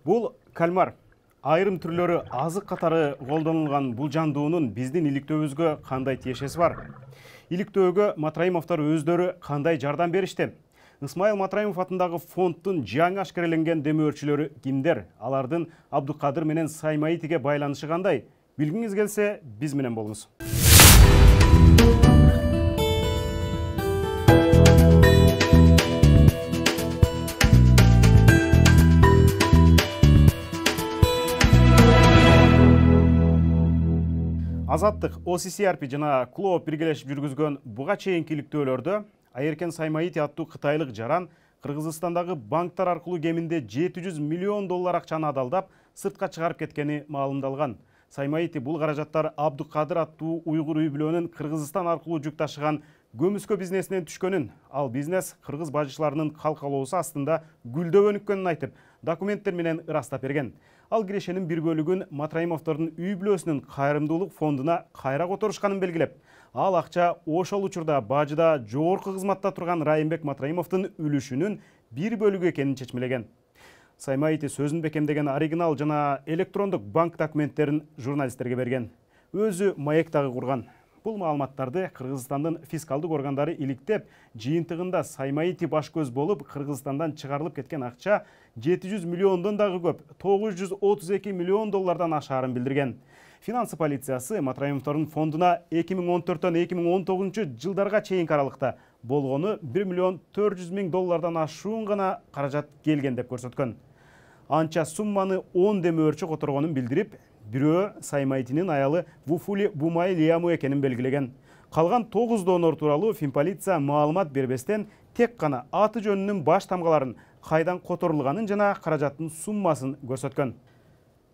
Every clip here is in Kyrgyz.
Бул кальмар. Айрым түрлөрү азык катары колдонулган бул жандуунун биздин иликтөөбүзгө кандай тиешеси бар? Иликтөөгө Матраимовдор өздөрү кандай жардам беришти? Исмаил Матраимов атындагы фонддун жаңы ашкереленген демөөрчүлөрү кимдер? Алардын Абдукадыр менен Саймаитиге байланышы кандай? Билгиңиз келсе, биз менен болуңуз. Азаттык, OCCRP жана Клооп биргелешип жүргүзгөн буга чейинки иликтөөлөрдө Айеркен Саймаити аттуу кытайлык жаран Кыргызстандагы банктар аркылуу кеминде $700 миллион акчаны адалдап сыртка чыгарып кеткени маалымдалган. Саймаити бул каражаттар Абдукадыр аттуу уйгур үй бүлөнүн Кыргызстан аркылуу жүк ташыган көмүскө бизнесинен түшкөнүн, ал бизнес кыргыз бажычыларынын калкалоосу астында гүлдөп өнүккөнүн айтып, документтер менен ырастап берген. Ал кирешенин бир бөлүгүн Матраимовдордун үй бүлөсүнүн кайрымдуулук фондуна кайра которушканын белгилеп, ал акча ошол учурда бажыда жогорку кызматта турган Райымбек Матраимовдун үлүшүнүн бир бөлүгү экенин чечмелеген. Саймаити сөзүн бекемдеген оригинал жана электрондук банк документтерин журналисттерге берген. Өзү маек дагы курган. Бул маалыматтарды Кыргызстандын фискалдык органдары иликтеп, жыйынтыгында Саймаити баш көз болуп, Кыргызстандан чыгарылып кеткен акча 700 миллиондон дагы көп, $932 миллион ашаарын билдирген. Финансы полициясы Матраимовдордун фондуна 2014-2019 жылдарга чейинки аралыкта болгону $1,4 миллион ашуун гана каражат келген деп көрсөткөн. Анча сумманы 10 демөөрчү которгонун билдирип, бирөө Саймаитинин аялы Вуфули Бумай Лияму экенин белгилеген. Калган 9 донор тууралуу Финполиция маалымат бербестен тек гана аты жөнүнүн баш тамгаларын кайдан которулганын жана каражаттын суммасын көрсөткөн.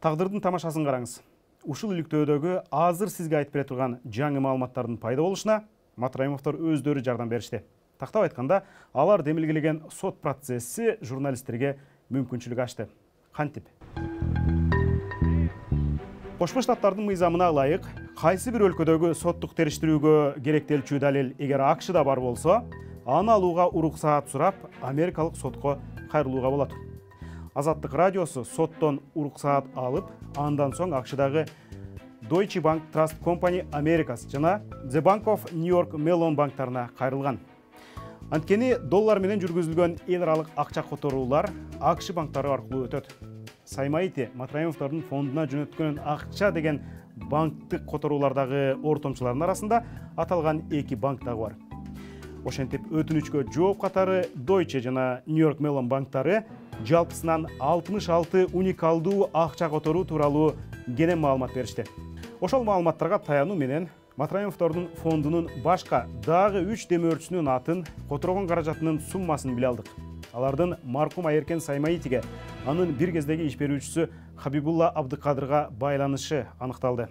Тагдырдын тамашасын караңыз. Ушул иликтөөдөгү азыр сизге айтып бере турган жаңы маалыматтардын пайда болушуна Матраимовдор өздөрү жардам беришти. Тактап айтканда, алар демилгелеген сот процесси журналисттерге мүмкүнчүлүк ачты. Кантип? Кошмо Штаттардын мыйзамына ылайык, кайсы бир өлкөдөгү соттук териштирүүгө керектелчү далил эгер АКШда бар болсо, аны алууга уруксаат сурап, Америкалык сотко кайрылууга болот. Азаттык радиосу соттон уруксаат алып, андан соң АКШдагы Deutsche Bank Trust Company Americas жана The Bank of New York Mellon банктарына кайрылган. Анткени доллар менен жүргүзүлгөн эл аралык акча которуулар АКШ банктары аркылуу өтөт. Саймаити Матраимовдордун фондуна жөнөткөн акча деген банктык которуулардагы ортомчулардын арасында аталган эки банк дагы бар. Ошентип өтүнүчкө жооп катары Deutsche жана New York Mellon банктары жалпысынан 66 уникалдуу акча которуу тууралуу кенен маалымат беришти. Ошол маалыматтарга таянуу менен Матраимовдордун фондунун башка дагы 3 демөөрчүсүнүн атын, которгон каражатынын суммасын биле алдык. Алардын маркум Айеркен Саймаитиге, анын бир кездеги иш берүүчүсү Хабибулла Абдукадырга байланышы аныкталды.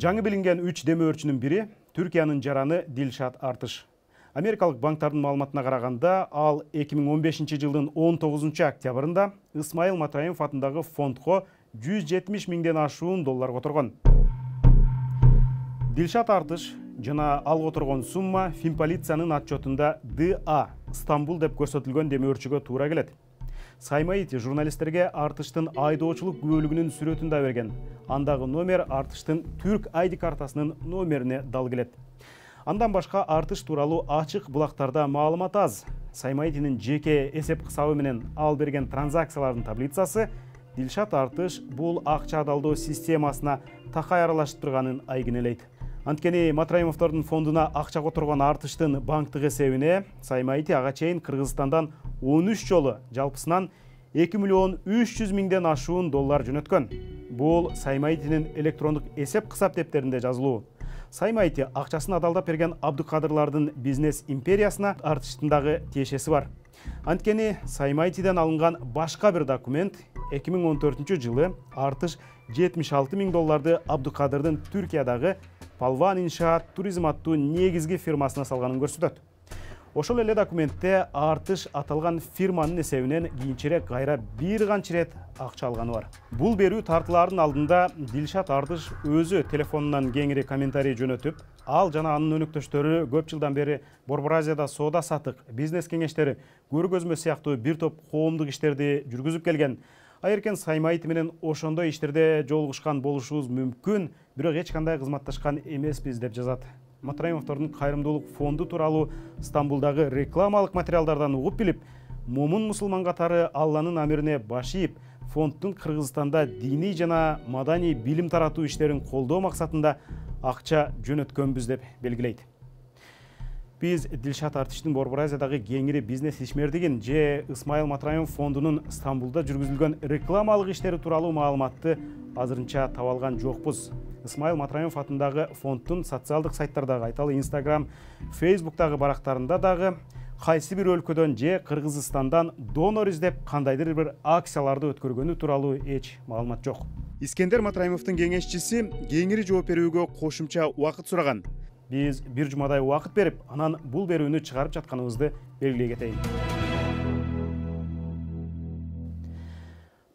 Жаңы билинген 3 демөөрчүнүн бири Түркиянын жараны Дилшат Артыш. Америкалык банктардын маалыматына караганда, ал 2015 жылдын 19 октябрында Исмаил Матраимов атындагы фондко $170 миңден ашуун доллар которгон. Дилшат Артыш жана ал которгон сумма Финполициянын отчетунда ДА Стамбул деп көрсөтүлгөн демөөрчүгө туура келет. Саймаити журналисттерге Артыштын айдоочулук күбөлүгүнүн сүрөтүн да берген. Андагы номер Артыштын Түрк ID картасынын номерине дал келет. Андан башка Артыш тууралуу ачык булактарда маалымат аз. Саймаитинин жеке эсеп кысабы менен ал берген транзакциялардын таблицасы Дилшат Артыш бул акча адалдоо системасына такай аралашып турганын айгинелейт. Анткени Матраимовдордун фондуна акча которгон Артыштын банктык эсебине Саймаити ага чейин Кыргызстандан 13 жолу жалпысынан $2,3 миңден ашуун доллар жөнөткөн. Бул Саймаитинин электрондук эсеп кысап дептеринде жазылуу. Саймаити акчасын адалдап берген Абдукадырлардын бизнес империясына Артыштын дагы тиешеси бар. Анткени Саймаитиден алынган башка бир документ 2014 жылы Артыш $76 миң Абдукадырдын Түркиядагы Палван иншаат туризм аттуу негизги фирмасына салганын көрсөтөт. Ошол эле документте Артыш аталган фирманын эсебинен кийинчерээк кайра бир канча ирет акча алганы бар. Бул берүү тартылаардын алдында Дилшат Артыш өзү телефонунан кеңири комментарий жөнөтүп, ал жана анын өнөктөштөрү көп жылдан бери Борбор Азияда соода сатык, бизнес кеңештери, көргөзмө сыяктуу бир топ коомдук иштерди жүргүзүп келген. Айыркен Саймаев менен ошондой иштерде жолугушкан болушубуз мүмкүн, бирок эч кандай кызматташкан эмеспиз деп жазат. Матраимовдордун кайрымдуулук фонду тууралуу Стамбулдагы рекламалык материалдардан угуп билип, момун мусулман катары Алланын амирине баш ийип, фонддун Кыргызстанда диний жана маданий билим таратуу иштерин колдоо максатында акча жөнөткөнбүз деп белгилейт. Биз Дилшат Артыштын Борбор Азиядагы кеңири бизнес ишмердигин же Исмаил Матраимов фондунун Стамбулда жүргүзүлгөн рекламалык иштери тууралуу маалыматты азырынча таба алган жокпуз. Исмаил Матраимов атындагы фонддун социалдык сайттардагы, айталы Instagram, Facebook'тагы барактарында дагы кайсы бир өлкөдөн же Кыргызстандан донор издеп кандайдыр бир акцияларды өткөргөнү тууралуу эч маалымат жок. Искендер Матраимовдун кеңешчиси кеңири жооп берүүгө кошумча убакыт сураган. Биз бир жумадай убакыт берип, анан бул берүүнү чыгарып жатканыбызды белгилей кетейин.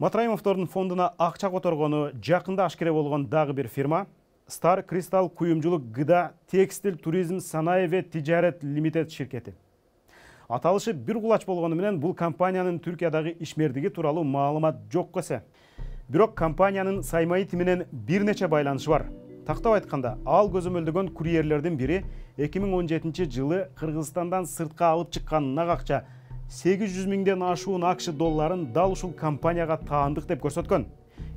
Матраимовдордун фондуна акча которгону жакында ашкере болгон дагы бир фирма Star Crystal куюмчулук гыда текстиль туризм Санаеве Тижарет Лимитед ширкети. Аталышы бир кулач болгону менен бул компаниянын Түркиядагы ишмердиги тууралуу маалымат жок эсе. Бирок компаниянын Саймаев менен бир нече байланышы бар. Тактап айтканда, ал көзөмөлдөгөн курьерлердин бири 2017-жылы Кыргызстандан сыртка алып чыккан нак акча 800 миңден ашуун акш долларын дал ушул компанияга таандык деп көрсөткөн.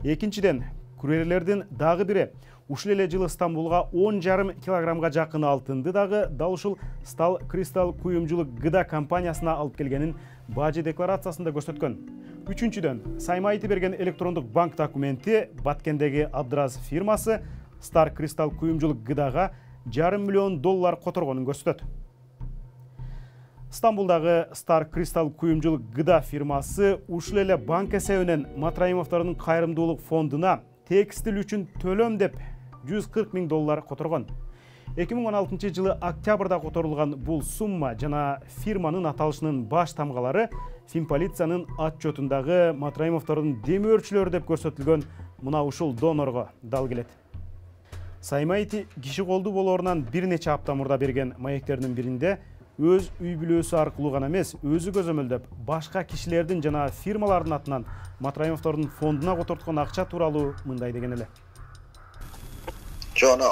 Экинчиден, курьерлердин дагы бири ушул эле жылы Стамбулга 10,5 килограммга жакын алтынды дагы дал ушул Star Crystal куюмчулук гыда компаниясына алып келгенин бажы декларациясында көрсөткөн. Үчүнчүдөн, Саймаев берген электрондук банк документи Баткендеги Абдраз фирмасы Star Crystal куюмчулук гыдага $500 миллион которгонун көрсөтөт. Стамбулдагы Star Crystal куюмчулук гыда фирмасы ушул эле банк эсебинен Матраимовдордун кайрымдуулук фондуна текстиль үчүн төлөм деп $140 миң которгон. 2016-жылы октябрда которулган бул сумма жана фирманын аталышынын баш тамгалары Финполициянын отчетундагы Матраимовдордун демөөрчүлөрү деп көрсөтүлгөн мына ушул донорго дал келет. Саймаев киши колду болоорунан бир нече апта мурда берген маектердин биринде өз үй бүлөсү аркылуу гана эмес, өзү көзөмөлдөп, башка кишилердин жана фирмалардын атынан Матраимовдордун фондуна которткон акча тууралуу мындай деген эле. Жана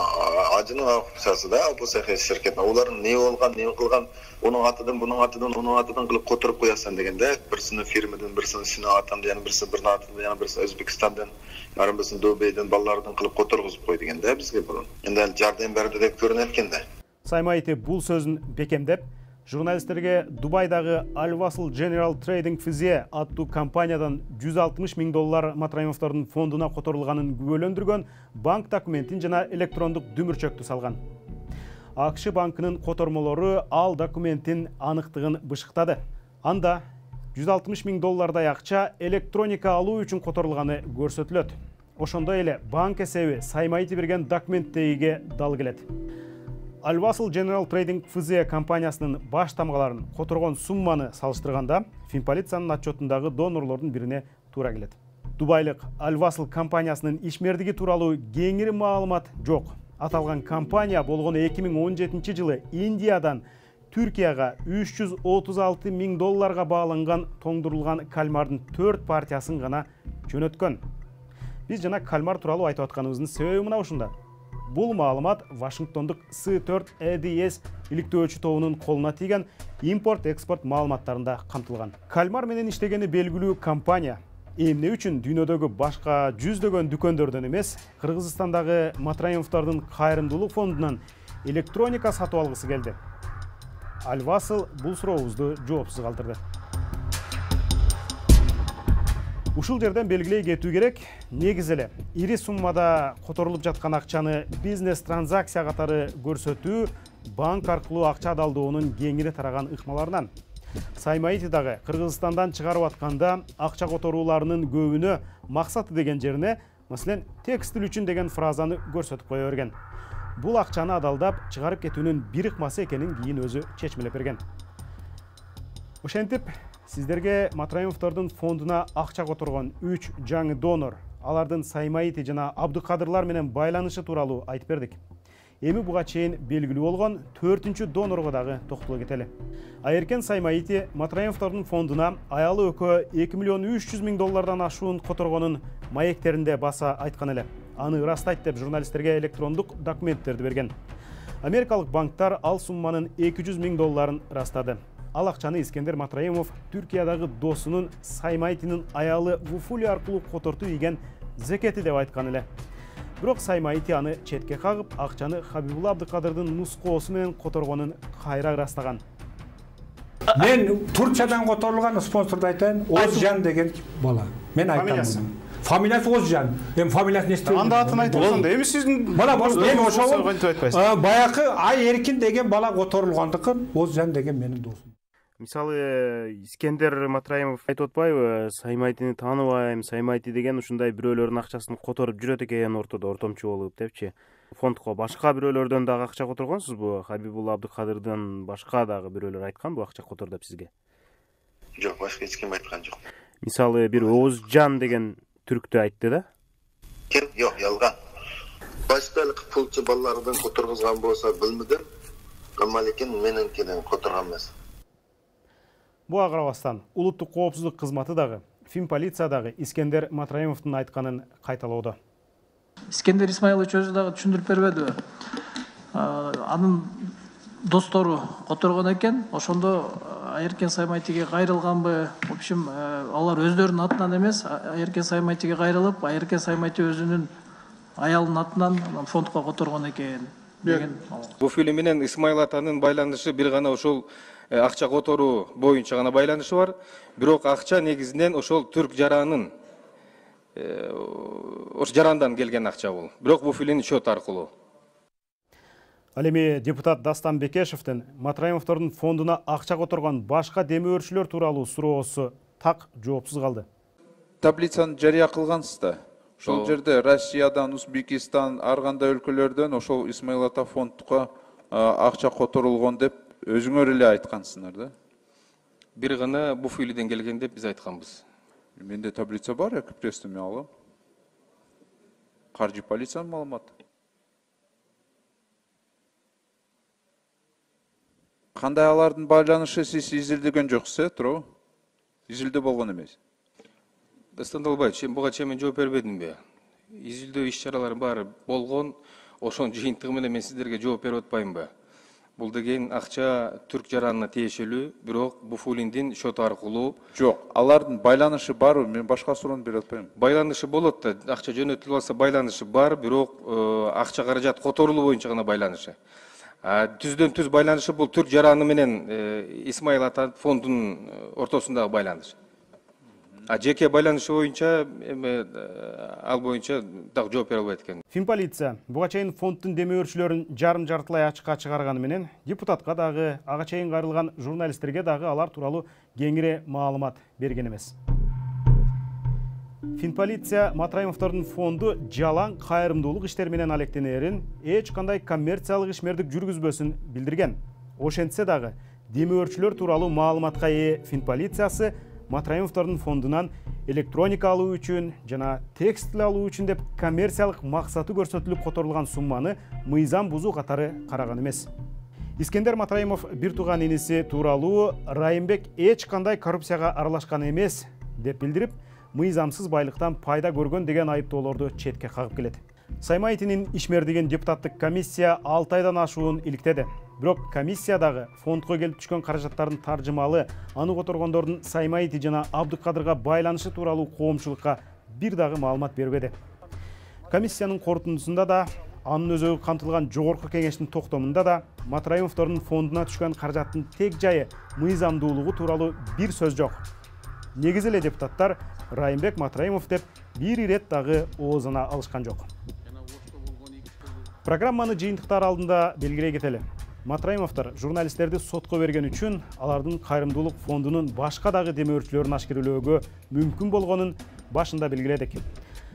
ажынын акчасы да бул ширкет. Олардын не болгон, не кылган, унун атынан, бунун атынан кылып которуп коясың дегенде, бирсини фирмадан, бирсини сине атам, жана бирси бир атынан, жана бирси Өзбекстандан, жана бирси Дубайдан баллардан кылып которгузуп кой дегенде бизге бул. Эndi жардам берди деп көрүнөт экенде. Саймаев бул сөзүн бекемдеп, журналисттерге Дубайдагы Al-Wasl General Trading FZ аттуу компаниядан $160 миң Матраимовдордун фондуна которулганын күбөлөндүргөн банк документин жана электрондук дүмүрчөктү салган. АКШ банкынын котормолору ал документтин аныктыгын бышыктады. Анда $160 миң акча электроника алуу үчүн которулганы көрсөтүлөт. Ошондой эле банк эсеби Саймаев берген документтеге дал келет. Al-Wasl General Trading FZ компаниясынын баш тамгаларын которгон сумманы салыштырганда Финполициянын отчетундагы донорлордун бирине туура келет. Дубайлык Al-Wasl компаниясынын ишмердиги тууралуу кеңири маалымат жок. Аталган компания болгону 2017-жылы Индиядан Түркияга $336 миң бааланган тоңдурулган кальмардын 4 партиясын гана жөнөткөн. Биз жана кальмар тууралуу айтып атканыбыздын себеби мына ушунда. Бул маалымат Вашингтондук C4EDS иликтөөчү тобунун колуна тийген импорт-экспорт маалыматтарында камтылган. Кальмар менен иштегени белгилүү компания эмне үчүн дүйнөдөгү башка жүздөгөн дүкөндөрдөн эмес, Кыргызстандагы Матраимовдордун кайрымдуулук фондунан электроника сатып алгысы келди. Al-Wasl бул сурообузду жоопсуз калтырды. Ушул жерден белгилей кетүү керек, негизи эле ири суммада которулуп жаткан акчаны бизнес транзакция катары көрсөтүү банк аркылуу акча далдоонун кеңири тараган ыкмаларынан. Саймаев дагы Кыргызстандан чыгарып атканда акча которууларынын көбүнө максаты деген жерине, маселен, текстиль үчүн деген фразаны көрсөтүп кое берген. Бул акчаны адалдап чыгарып кетүүнүн бир ыкмасы экенин кийин өзү чечмелеп берген. Ошентип, сиздерге Матраимовдордун фондуна акча которгон 3 жаңы донор, алардын Саймаити жана Абдыкадырлар менен байланышы тууралуу айтып бердик. Эми буга чейин белгилүү болгон 4-чү донорго дагы токтоло кетели. Айеркен Саймаити Матраимовдордун фондуна аялы өкө 2 миллион 300 миң доллардан ашуун которгонун маектеринде баса айткан эле. Аны ырастайт деп журналисттерге электрондук документтерди берген. Америкалык банктар ал сумманын 200 миң долларын ырастады. Ал акчаны Искендер Матраимов Түркиядагы досунун Саймайтинин аялы Вуфули аркылуу котортуу ийген зекети деп айткан эле. Бирок Саймайти аны четке кагып, акчаны Хабибулла Абдыкадырдын нускоосу менен которгонун кайра ырастаган. Мен Турчиядан которулган спонсорду айтайын, Озжан деген бала. Мен айтам. Фамилиясы Озжан. Эми фамилиясын эстебедим. Анда атын айтып отсоң да, эми сиздин мына эми ошол баягы Айеркин деген бала которулгандыкын, Озжан деген менин досум. Мисалы, Искендер Матраимов айтып атпайбы, Саймайтини тааныбайм, Саймайти деген ушундай бирөөлөрдүн акчасын которуп жүрөт экен ортодо, ортомчу болуп депчи. Фондко башка бирөөлөрдөн дагы акча которгонсузбу? Хабибулла Абдыкадырдын башка дагы бирөөлөр айтканбы акча котор деп сизге? Жок, башка эч ким айткан жок. Мисалы, бир Озжан деген түрктү айтты да? Ким? Жок, ялган. Башкалык пулчу балалардан которгузган болсо билмедим. Лекин менинкиден которган эмес. Буга карабастан улуттук коопсуздук кызматы дагы, Финполиция дагы Искендер Матраимовдун айтканын кайталоодо. Искендер Исмаилович өзү дагы түшүндүрүп бербедиби? Анын достору которгон экен, ошондо Айеркен Саймайтиге кайрылганбы? В общем, алар өздөрүнүн атынан эмес, Айеркен Саймайтиге кайрылып, Айеркен Саймайти өзүнүн аялынын атынан фондко которгон экен деген. Бул фильм менен Исмаил атанын байланышы бир гана ошол акча которуу боюнча гана байланышы бар. Бирок акча негизинен ошол түрк жаранын ош жарандан келген акча бул. Бирок бул фильм счет аркылуу. Ал эми депутат Дастан Бекешевдин Матраимовдордун фондуна акча которгон башка демөөрчүлөр тууралуу суроосу так жоопсуз калды. Таблицаны жарыя кылгансыз да. Ошол жерде Россиядан, Узбекистан, ар кандай өлкөлөрдөн ошол Исмаил ата фондко акча которулгон деп өзүңөр эле айткансыңар да. Бир гана бул фильмден келген деп биз айтканбыз. Менде таблица бар, экипрестен мен алам. Каржы полициянын маалыматы. Кандай алардын байланышы сиз изилдеген жоксуз, туурабы? Изилдөө болгон эмес. Дастан Далбаевич, буга чейин мен жооп бербедимби? Изилдөө иш-чаралары баары болгон, ошонун жыйынтыгы менен мен сиздерге жооп берип атпаймынбы? Бул деген акча түрк жаранына тиешелүү, бирок бул фильмдин счет аркылуу. Жок, алардын байланышы барбы? Мен башка суроону берип атпаймын. Байланышы болот да, акча жөнөтүлүп алса байланышы бар, бирок акча каражат которулуу боюнча гана байланышы. Түздөн түз байланышы бул түрк жараны менен Исмаил ата фондунун ортосундагы байланыш. Жеке байланышы боюнча ал боюнча дагы жооп бере албайт экен. Финполиция буга чейин фонддун демөөрчүлөрүн жарым-жартылай ачыкка чыгарганы менен депутатка дагы, ага чейин кайрылган журналисттерге дагы алар тууралуу кеңири маалымат берген эмес. Финполиция Матраимовдордун фонду жалаң кайрымдуулук иштер менен алектенерин, эч кандай коммерциялык ишмердик жүргүзбөсүн билдирген. Ошентсе дагы демөөрчүлөр тууралуу маалыматка ээ Финполициясы Матраимовдордун фондунан электроника алуу үчүн жана текстил алуу үчүн деп коммерциялык максаты көрсөтүлүп которулган сумманы мыйзам бузуу катары караган эмес. Искендер Матраимов бир тууган иниси тууралуу Райымбек эч кандай коррупцияга аралашкан эмес деп билдирип, мыйзамсыз байлыктан пайда көргөн деген айыптоолорду четке кагып келет. Саймайтинин ишмердигин депутаттык комиссия 6 айдан ашуун иликтеди. Бирок комиссиядагы фондко келип түшкөн каражаттардын таржымалы, аны которгондордун Саймайти жана Абдыкадырга байланышы тууралуу коомчулукка бир дагы маалымат бербеди. Комиссиянын корутундусунда да, анын өзөгү камтылган жогорку кеңештин токтомунда да Матраимовдордун фондуна түшкөн каражаттын тег жайы мыйзамдуулугу тууралуу бир сөз жок. Негизи эле депутаттар Райымбек Матраимов деп бир ирет дагы оозуна алышкан жок. Программаны жыйынтыктар алдында белгилей кетели. Матраимовдор журналисттерди сотко берген үчүн алардын кайрымдуулук фондунун башка дагы демөөрчүлөрүн ашкерелөөгө мүмкүн болгонун башында белгиледик.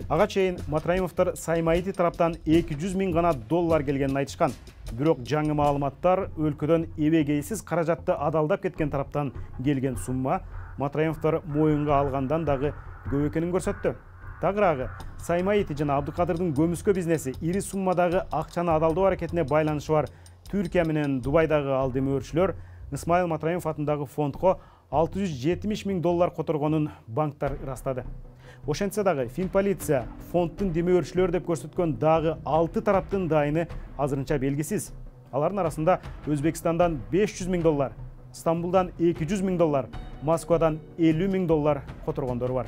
Ага чейин Матраимовдор Саймайти тараптан 200 миң гана доллар келгенин айтышкан. Бирок жаңы маалыматтар өлкөдөн эбегейсиз каражатты адалдап кеткен тараптан келген сумма Матраимовдор моюнга алгандан дагы көп экенин көрсөттү. Тагыраагы Саймаити жана Абдыкадырдын көмүскө бизнеси ири суммадагы акчаны адалдоо аракетине байланышы бар Түркия менен Дубайдагы алдемөөрчүлөр Исмаил Матраимов атындагы фондко $670 000 которгонун банктар ырастады. Ошентсе дагы Финполиция фонддун демөөрчүлөр деп көрсөткөн дагы 6 тараптын дайыны азырынча белгисиз. Алардын арасында Өзбекстандан $500 000, Стамбулдан $200 000, Москвадан $50 000 которгондор бар.